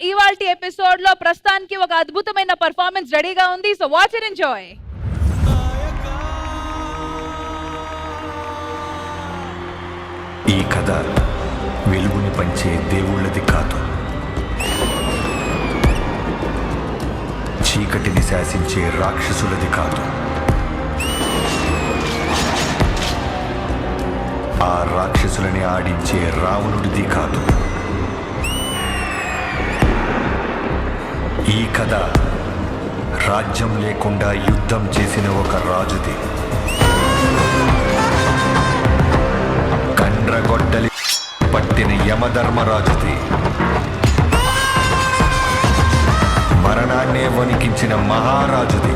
ఇవాల్టి ఎపిసోడ్ లో ప్రస్తుతానికి ఒక అద్భుతమైన పర్ఫార్మెన్స్ రెడీగా ఉంది. So watch and enjoy. ఈ కథ వెలుగుని పంచే దేవుళ్ళది కాదు, చీకటిని శాసించే రాక్షసులది కాదు, ఆ రాక్షసులని ఆడించే రావణుడిది కాదు. ఈ కథ రాజ్యం లేకుండా యుద్ధం చేసిన ఒక రాజుది. కండ్రగొడ్డలి పట్టిన యమధర్మరాజుది. మరణాన్నే వణికించిన మహారాజుది.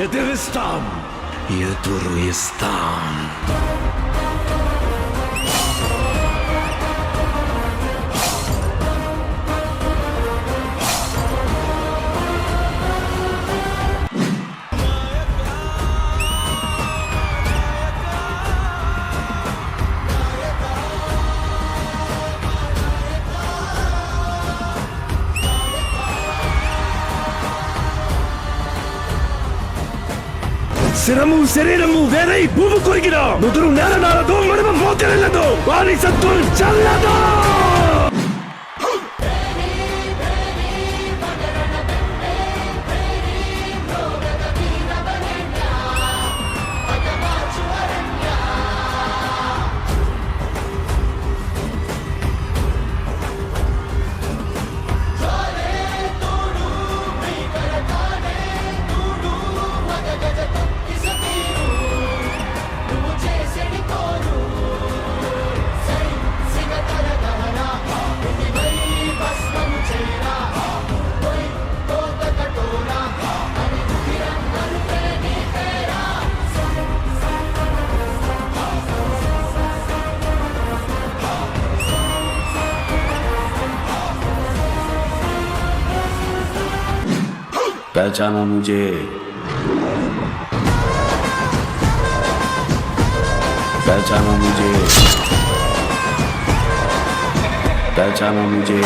ఎదురిస్తాం, ఎదురు ఇస్తాం. శిరము శరీరము వేరై భూమి కొరిగిన నుదురు నేల నాలదు, మడమ మోతెలదు, వారి సత్తులు చల్లదు. पहचाना मुझे, पहचाना मुझे, पहचाना मुझे.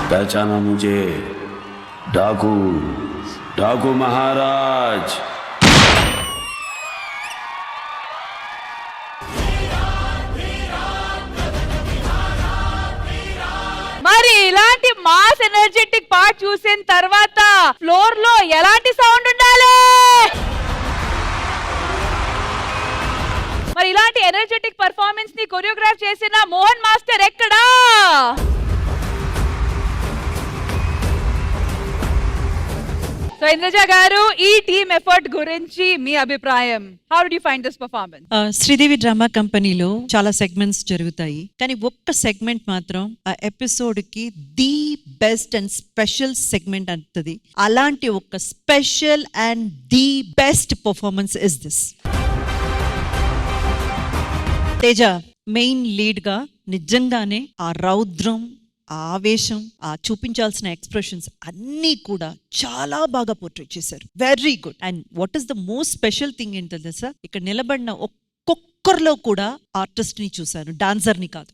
पहचाना मुझे, डाकू, डाकू महाराज. మరి ఇలాంటి మాస్ ఎనర్జెటిక్ పార్ట్ చూసిన తర్వాత ఫ్లోర్ లో ఎలాంటి సౌండ్ ఉండాలి? మరి ఇలాంటి ఎనర్జెటిక్ పర్ఫార్మెన్స్ ని కొరియోగ్రాఫ్ చేసిన మోహన్ మాస్టర్ ఎక్కడా? సో ఇంద్రజ గారు, ఈ టీమ్ ఎఫర్ట్ గురించి మీ అభిప్రాయం? How do you find this performance? Sridevi drama కంపెనీలో చాలా సెగ్మెంట్స్ జరుగుతాయి, కానీ ఒక్క సెగ్మెంట్ మాత్రం ఆ ఎపిసోడ్ కి the best and special segment అంటది. అలాంటి ఒక special and the best performance is this. Teja main lead గా నిజంగానే ఆ రౌద్రం, ఆ ఆవేశం, ఆ చూపించాల్సిన ఎక్స్ప్రెషన్స్ అన్నీ కూడా చాలా బాగా పోర్ట్రేట్ చేశారు. Very good. And what is the most special thing ఏంటో తెలుసా, ఇక్కడ నిలబడిన ఒక్కొక్కరిలో కూడా ఆర్టిస్ట్ ని చూశాను, డాన్సర్ ని కాదు.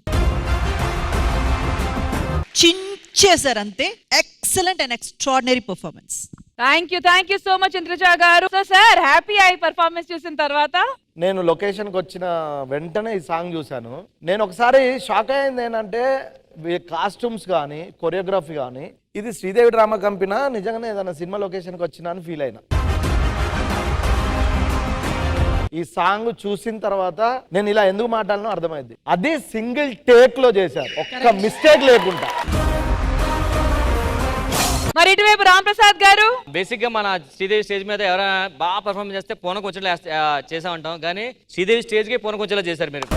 చిన్ దించేశారు అంతే. Excellent and extraordinary performance. Thank you so much Indraja గారు. సో సార్ హ్యాపీ అయి పర్ఫార్మెన్స్ చూసిన తర్వాత నేను లొకేషన్కి వచ్చిన వెంటనే ఈ సాంగ్ చూశాను. నేను ఒకసారి షాక్ అయింది ఏంటంటే కాస్ట్యూమ్స్ కానీ కొరియోగ్రఫీ కానీ ఇది శ్రీదేవి డ్రామా కంపెనీ నిజంగానే ఏదైనా సినిమా లొకేషన్కి వచ్చినా అని ఫీల్ అయినా. ఈ సాంగ్ చూసిన తర్వాత నేను ఇలా ఎందుకు మాట్లాడనో అర్థమైంది. అది సింగిల్ టేక్ లో చేశారు, ఒక్క మిస్టేక్ లేకుండా. మరి ఇటువైపు రామ్ ప్రసాద్ గారు, బేసిక్ గా మన శ్రీదేవి స్టేజ్ మీద ఎవరైనా బాగా పర్ఫార్మెన్స్ చేస్తే పూనకొంచెలా చేసామంటాం, కానీ శ్రీదేవి స్టేజ్ కి పూనకొంచెలా చేశారు మీరు.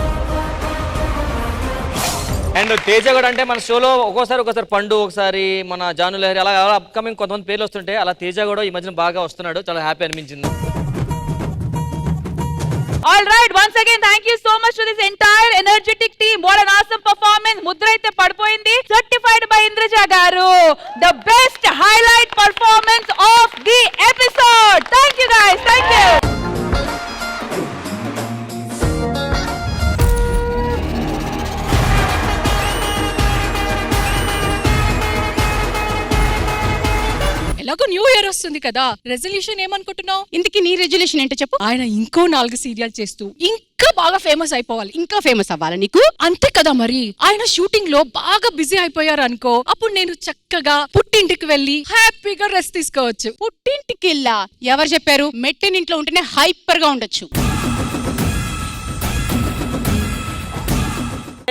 అండ్ తేజ కూడా అంటే మన షోలో ఒక్కోసారి పండు, ఒకసారి మన జాను లహరి, అలా అప్కమింగ్ కొంతమంది పేర్లు వస్తుంటే అలా తేజ కూడా ఈ మధ్యన బాగా వస్తున్నాడు. చాలా హ్యాపీ అనిపించింది. All right, once again, thank you so much to this entire energetic team. What an awesome performance. Mudra aithe padpoyindi. Certified by Indraja garu. The best highlight performance of the episode. Thank you guys. Thank you. ఎలాగో new year వస్తుంది కదా, resolution ఏమనుకుంటున్నావు? ఇందుకు నీ resolution ఏంటో చెప్పు. ఆయన ఇంకో 4 సీరియల్ చేస్తూ ఇంకా బాగా ఫేమస్ అయిపోవాలి. ఇంకా ఫేమస్ అవ్వాలి నీకు, అంతే కదా. మరి ఆయన షూటింగ్ లో బాగా బిజీ అయిపోయారు అనుకో, అప్పుడు నేను చక్కగా పుట్టింటికి వెళ్ళి హ్యాపీగా రెస్ట్ తీసుకోవచ్చు. పుట్టింటికి వెళ్ళా ఎవరు చెప్పారు? మెట్టినింట్లో ఉంటేనే హైపర్ గా ఉండొచ్చు.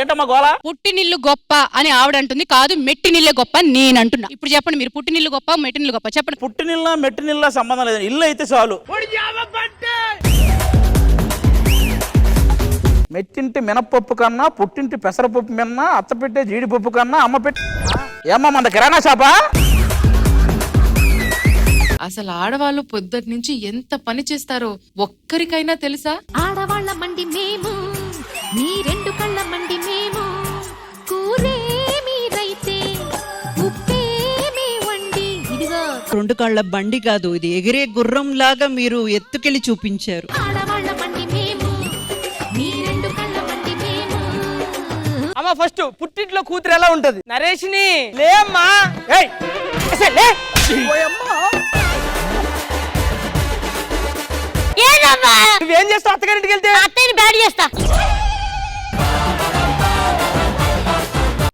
ఏంటమ్మా గోళ? పుట్టినిల్లు గొప్ప అని ఆవిడంటుంది, కాదు మెట్టినిల్లే గొప్ప నేను అంటున్నా. ఇప్పుడు చెప్పండి, మీరు పుట్టినిల్లు గొప్ప మెట్టినిల్లు గొప్ప చెప్పండి. పుట్టినిల్లా మెట్టినిల్లా సంబంధం లేదు, ఇల్లు అయితే చాలు. మెట్టింటి మినపప్పు కన్నా పుట్టింటి పెసరపప్పు మిన్నా, అత్త పెట్టే జీడిపప్పు కన్నా అమ్మ పెట్టి ఏమ్మా మన కిరాణా షాపా? అసలు ఆడవాళ్ళు పొద్దుటి నుంచి ఎంత పని చేస్తారో ఒక్కరికైనా తెలుసా? ఆడవాళ్ళ మండి మేము, మీ 2 కళ్ళ మండి మేము, కూరే మీరైతే ఉప్పే మీ వండి. ఇదిగో 2 కాళ్ళ బండి కాదు, ఇది ఎగిరే గుర్రం లాగా మీరు ఎత్తుకెళ్ళి చూపించారు. ఆడవాళ్ళ మండి మేము, మీ 2 కళ్ళ మండి మేము. అమ్మ ఫస్ట్ పుట్టింట్లో కూతురు ఎలా ఉంటది? నరేష్ని లేమ్మా. ఏయ్ అసలు లే. ఓయమ్మా నువ్వేం చేస్తావు? అత్తగారింటికి వెళ్తే అత్తయ్యని బ్యాడ్ చేస్తా.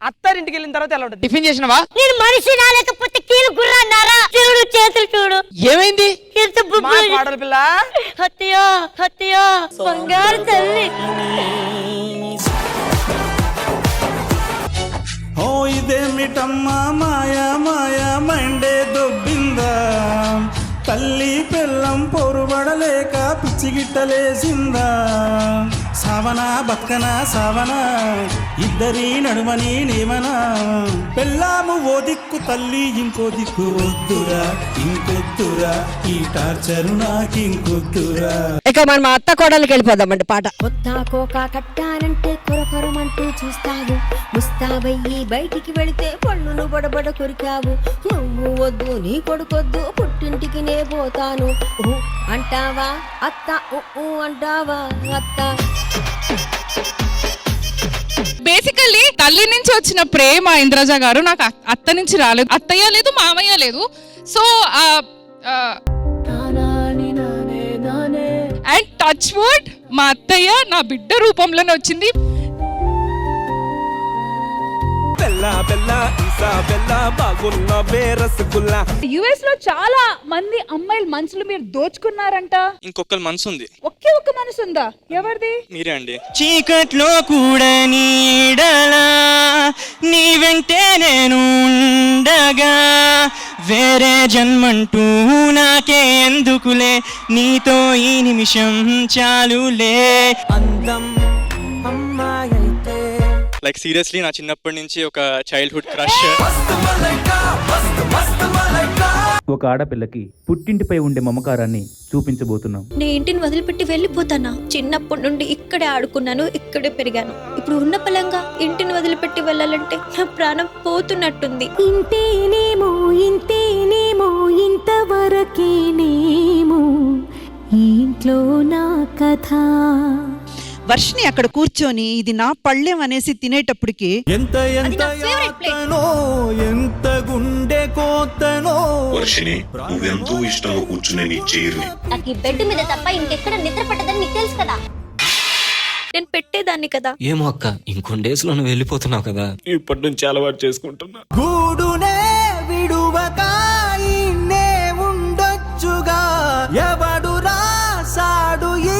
అత్తారింటికి వెళ్ళిన తర్వాత ఎలా ఉంటుంది? టిఫిన్ చేసినవా? నేను మనిషి నా లేకపోతే కీలు గుర్రన్నారా? చూడు చేతులు చూడు. ఏమైంది? మా పాడల పిల్ల హత్యో హత్యో బంగారు తల్లి. ఓ ఇదేమిటమ్మా మాయా మాయా మైండే దొబ్బిందా, తల్లి పెళ్ళం పొరుబడలేక పిచ్చిగిట్టలేసిందా, సావనా బక్కనా సావనా ఇద్దరి నడుమని నేమనా, పెళ్ళాము ఓ దిక్కు తల్లి ఇంకో దిక్కు, వద్దురా ఇంకొద్దురా ఈ టార్చరు నాకింకొద్దురా. ఇక మనం మా అత్త కోడలికి వెళ్ళిపోదామండి పాట. కొత్త కోక కట్టానంటే కొరకొరమంటూ చూస్తావు, ముస్తాబయ్యి బయటికి వెళితే పళ్ళును బడబడ కొరికావు. నువ్వు వద్దు నీ కొడుకొద్దు పుట్టింటికి నే పోతాను అంటావా అత్త, అంటావా అత్త. బేసికల్లీ తల్లి నుంచి వచ్చిన ప్రేమ ఇంద్రజ గారు నాకు అత్త నుంచి రాలేదు. అత్తయ్య లేదు, మామయ్య లేదు. సో అండ్ టచ్ వుడ్ మా అత్తయ్య నా బిడ్డ రూపంలోనే వచ్చింది. యుఎస్ లో చాలా మంది అమ్మాయిల మనసులు మీరు దోచుకున్నారంట. ఇంకొకరి మనసు ఉంది. ఒకే ఒక్క మనసు ఉందా? ఎవరిది? మీరే అండి. చీకట్లో కూడా నీడలా నీ వెంటే నేను ఉండగా, వేరే జన్మంటూ నాకే ఎందుకులే, నీతో ఈ నిమిషం చాలులే. అందం లైక్ సీరియస్లీ నా చిన్నప్పటి నుంచి ఒక చైల్డ్హుడ్ క్రష్. ఒక ఆడపిల్లకి పుట్టింటిపై ఉండే మమకారాన్ని చూపించబోతున్నాం. నేను ఇంటిని వదిలిపెట్టి వెళ్ళిపోతానా? చిన్నప్పటి నుండి ఇక్కడే ఆడుకున్నాను, ఇక్కడే పెరిగాను. ఇప్పుడు ఉన్న పలంగా ఇంటిని వదిలిపెట్టి వెళ్ళాలంటే నా ప్రాణం పోతున్నట్టుంది. ఇంతేనేమో ఇంతేనేమో ఇంతవరకేనేమో ఇంట్లో నా కథ. వర్షిని అక్కడ కూర్చొని ఇది నా పళ్ళెం అనేసి తినేటప్పటికి ఎంత ఎంత ఎంత గుండె కోతనో వర్షిని నువ్వెంతో ఇష్టంగా కూర్చునే నీ చైర్ని నాకు ఈ బెడ్ మీద తప్ప ఇంకెక్కడ నిద్ర పట్టదని నీకు తెలుసు కదా. నేను పెట్టేదాన్ని కదా. ఏమో అక్క ఇంకొన్ని డేస్ లో నువ్వు వెళ్ళిపోతున్నావు కదా. ఇప్పటి నుంచి అలవాటు చేసుకుంటున్నా. గూడునే విడువక ఇన్నే ఉండొచ్చుగా ఎవడు రాసాడు ఈ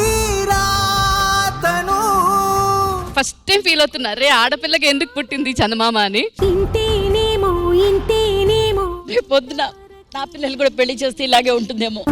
రాతను. ఫస్ట్ టైం ఫీల్ అవుతున్నా రే ఆడపిల్లకి ఎందుకు పుట్టింది చందమామ అని. ఇంతేనేమో రేపు పొద్దున నా పిల్లలు కూడా పెళ్లి చేస్తే ఇలాగే ఉంటుందేమో.